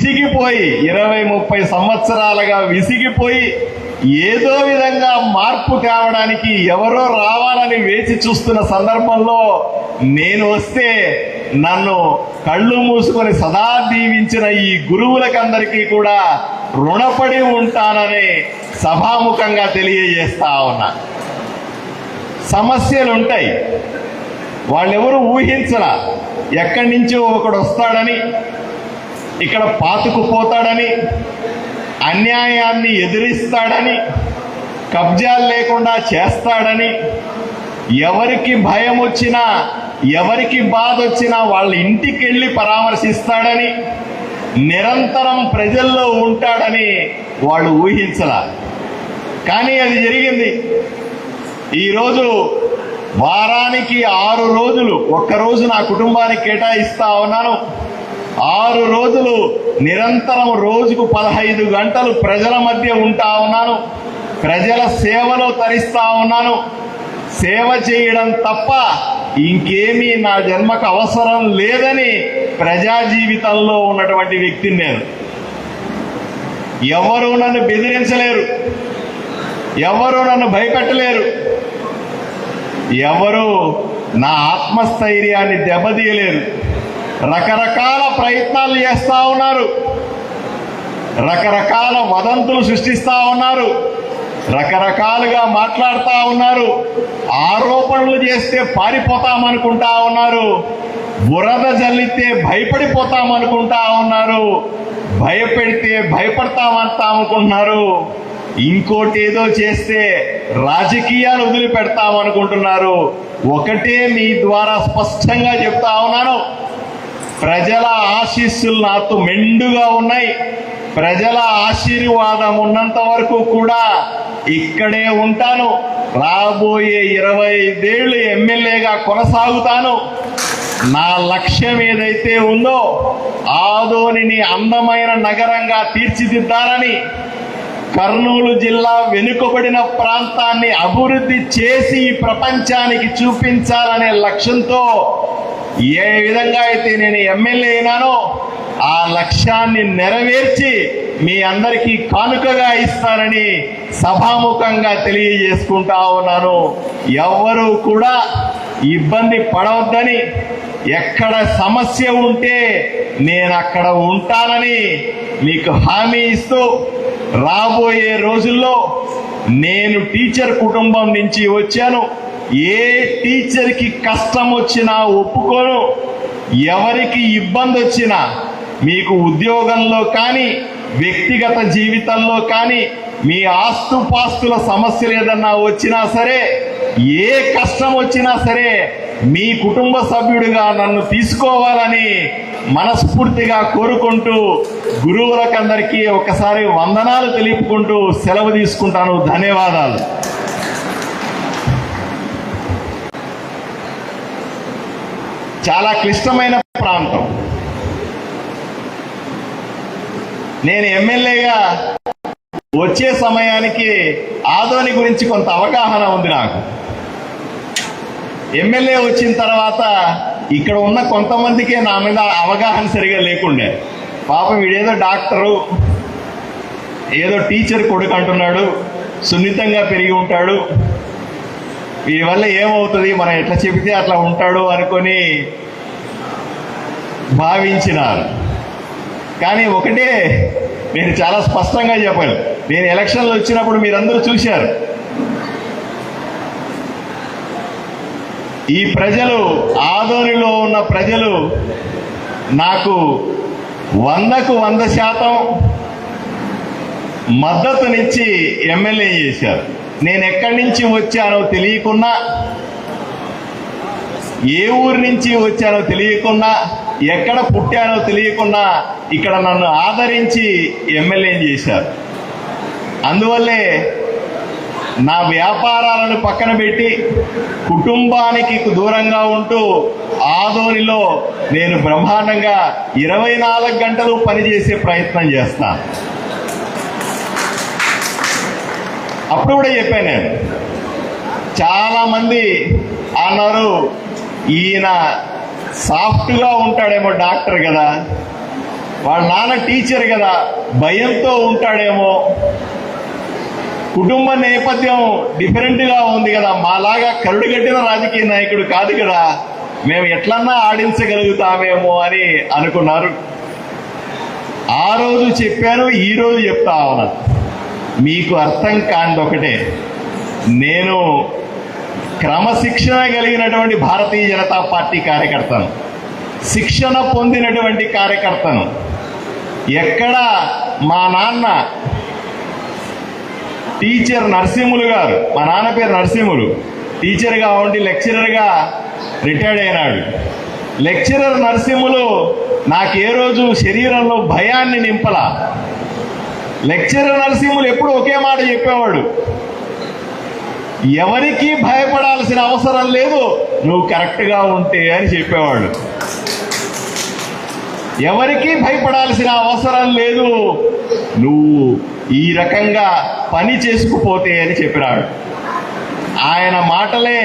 విసిగిపోయి 20-30 సంవత్సరాలుగా విసిగిపోయి ఏదో విధంగా మార్పు కావడానికి ఎవరో రావాలని వేచి చూస్తున్న సందర్భంలో నేను వస్తే నన్ను కళ్ళు మూసుకొని సదా దీవించిన ఈ గురువులకందరికీ కూడా రుణపడి ఉంటానని సభాముఖంగా తెలియజేస్తా ఉన్నా. సమస్యలు ఉంటాయి, వాళ్ళెవరూ ఊహించరా. ఎక్కడి నుంచో ఒకడు వస్తాడని, ఇక్కడ పాతుకుపోతాడని, అన్యాయాన్ని ఎదిరిస్తాడని, కబ్జాలు లేకుండా చేస్తాడని, ఎవరికి భయం వచ్చినా ఎవరికి బాధ వచ్చినా వాళ్ళ ఇంటికి వెళ్ళి పరామర్శిస్తాడని, నిరంతరం ప్రజల్లో ఉంటాడని వాళ్ళు ఊహించలా. కానీ అది జరిగింది. ఈరోజు వారానికి 6 రోజులు ఒక్కరోజు నా కుటుంబానికి కేటాయిస్తా ఉన్నాను. 6 రోజులు నిరంతరం రోజుకు 15 గంటలు ప్రజల మధ్య ఉంటా ఉన్నాను. ప్రజల సేవలో తరిస్తా ఉన్నాను. సేవ చేయడం తప్ప ఇంకేమీ నా జన్మకు అవసరం లేదని ప్రజా జీవితంలో ఉన్నటువంటి వ్యక్తిని నేను. ఎవరు నన్ను బెదిరించలేరు, ఎవరు నన్ను భయపెట్టలేరు, ఎవరు నా ఆత్మస్థైర్యాన్ని దెబ్బతీయలేరు. రకరకాల ప్రయత్నాలు చేస్తా ఉన్నారు, రకరకాల వదంతులు సృష్టిస్తా ఉన్నారు, రకరకాలుగా మాట్లాడుతూ ఉన్నారు, ఆరోపణలు చేస్తే పారిపోతామనుకుంటా ఉన్నారు, బురద జల్లితే భయపడిపోతామనుకుంటా ఉన్నారు, భయపెడితే భయపడతామంటామనుకుంటున్నారు, ఇంకోటి ఏదో చేస్తే రాజకీయాలు వదిలిపెడతామనుకుంటున్నారు. ఒకటే మీ ద్వారా స్పష్టంగా చెప్తా ఉన్నాను, ప్రజల ఆశీస్సులు నాతో మెండుగా ఉన్నాయి. ప్రజల ఆశీర్వాదం ఉన్నంత వరకు కూడా ఇక్కడే ఉంటాను. రాబోయే 25 ఏళ్ళు ఎమ్మెల్యేగా కొనసాగుతాను. నా లక్ష్యం ఏదైతే ఉందో ఆదోనిని అందమైన నగరంగా తీర్చిదిద్దాలని, కర్నూలు జిల్లా వెనుకబడిన ప్రాంతాన్ని అభివృద్ధి చేసి ప్రపంచానికి చూపించాలనే లక్ష్యంతో ఏ విధంగా అయితే నేను ఎమ్మెల్యే అయినానో ఆ లక్ష్యాన్ని నెరవేర్చి మీ అందరికీ కానుకగా ఇస్తానని సభాముఖంగా తెలియజేసుకుంటా ఉన్నాను. ఎవ్వరూ కూడా ఇబ్బంది పడవద్దని, ఎక్కడ సమస్య ఉంటే నేను అక్కడ ఉంటానని మీకు హామీ ఇస్తూ, రాబోయే రోజుల్లో నేను టీచర్ కుటుంబం నుంచి వచ్చాను. ఏ టీచర్కి కష్టం వచ్చినా ఒప్పుకోను. ఎవరికి ఇబ్బంది వచ్చినా, మీకు ఉద్యోగంలో కానీ వ్యక్తిగత జీవితంలో కానీ మీ ఆస్తుపాస్తుల సమస్యలు ఏదన్నా వచ్చినా సరే, ఏ కష్టం వచ్చినా సరే మీ కుటుంబ సభ్యుడిగా నన్ను తీసుకోవాలని మనస్ఫూర్తిగా కోరుకుంటూ గురువులకందరికీ ఒకసారి వందనాలు తెలుపుకుంటూ సెలవు తీసుకుంటాను. ధన్యవాదాలు. చాలా క్లిష్టమైన ప్రాంతం. నేను ఎమ్మెల్యేగా వచ్చే సమయానికి ఆదోని గురించి కొంత అవగాహన ఉంది నాకు. ఎమ్మెల్యే వచ్చిన తర్వాత ఇక్కడ ఉన్న కొంతమందికే నా మీద అవగాహన సరిగా లేకుండే. పాపం వీడేదో డాక్టరు, ఏదో టీచర్ కొడుకు అంటున్నాడు, సున్నితంగా పెరిగి ఉంటాడు, వీడి వల్ల ఏమవుతుంది, మనం ఎట్లా చెబితే అట్లా ఉంటాడు అనుకొని భావించినారు. కానీ ఒకటే నేను చాలా స్పష్టంగా చెప్పాను. నేను ఎలక్షన్లు వచ్చినప్పుడు మీరందరూ చూశారు, ఈ ప్రజలు, ఆదోనిలో ఉన్న ప్రజలు నాకు 100కు 100% మద్దతునిచ్చి ఎమ్మెల్యే చేశారు. నేను ఎక్కడి నుంచి వచ్చానో తెలియకున్నా, ఏ ఊరి నుంచి వచ్చానో తెలియకున్నా, ఎక్కడ పుట్టానో తెలియకున్నా ఇక్కడ నన్ను ఆదరించి ఎమ్మెల్యే చేశారు. అందువల్లే నా వ్యాపారాలను పక్కన పెట్టి కుటుంబానికి దూరంగా ఉంటూ ఆదోనిలో నేను బ్రహ్మాండంగా 24 గంటలు పనిచేసే ప్రయత్నం చేస్తాను. అప్పుడు కూడా చెప్పాను నేను, చాలామంది అన్నారు ఈయన సాఫ్ట్గా ఉంటాడేమో డాక్టర్ కదా, వాళ్ళ నాన్న టీచర్ కదా, భయంతో ఉంటాడేమో, కుటుంబ నేపథ్యం డిఫరెంట్గా ఉంది కదా, మాలాగా కరుడుగట్టిన రాజకీయ నాయకుడు కాదు కదా, మేము ఎట్లన్నా ఆడించగలుగుతామేమో అని అనుకున్నారు. ఆ రోజు చెప్పాను, ఈ రోజు చెప్తా ఉన్నాను. మీకు అర్థం కానిది ఒకటే, నేను క్రమశిక్షణ కలిగినటువంటి భారతీయ జనతా పార్టీ కార్యకర్తను, శిక్షణ పొందినటువంటి కార్యకర్తను. ఎక్కడ మా నాన్న టీచర్ నరసింహులు గారు, మా నాన్న పేరు నరసింహులు, టీచర్గా ఉండి లెక్చరర్గా రిటైర్డ్ అయినాడు. లెక్చరర్ నరసింహులు నాకు ఏ రోజు శరీరంలో భయాన్ని నింపలా. లెక్చరర్ నరసింహులు ఎప్పుడు ఒకే మాట చెప్పేవాడు, ఎవరికీ భయపడాల్సిన అవసరం లేదు, నువ్వు కరెక్ట్గా ఉంటే అని చెప్పేవాడు. ఎవరికీ భయపడాల్సిన అవసరం లేదు, నువ్వు ఈ రకంగా పని చేసుకుపోతే అని చెప్పినాడు. ఆయన మాటలే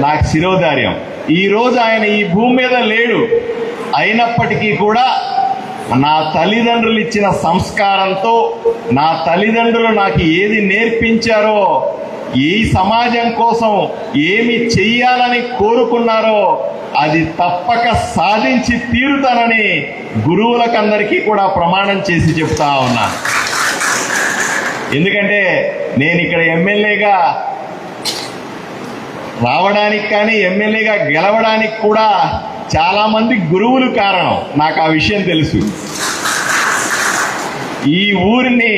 నాకు శిరోధార్యం. ఈరోజు ఆయన ఈ భూమి మీద లేడు, అయినప్పటికీ కూడా నా తల్లిదండ్రులు ఇచ్చిన సంస్కారంతో, నా తల్లిదండ్రులు నాకు ఏది నేర్పించారో, ఈ సమాజం కోసం ఏమి చెయ్యాలని కోరుకున్నారో అది తప్పక సాధించి తీరుతానని గురువులకందరికీ కూడా ప్రమాణం చేసి చెప్తా ఉన్నా. ఎందుకంటే నేను ఇక్కడ ఎమ్మెల్యేగా రావడానికి కానీ ఎమ్మెల్యేగా గెలవడానికి కూడా చాలామంది గురువులు కారణం, నాకు ఆ విషయం తెలుసు. ఈ ఊరిని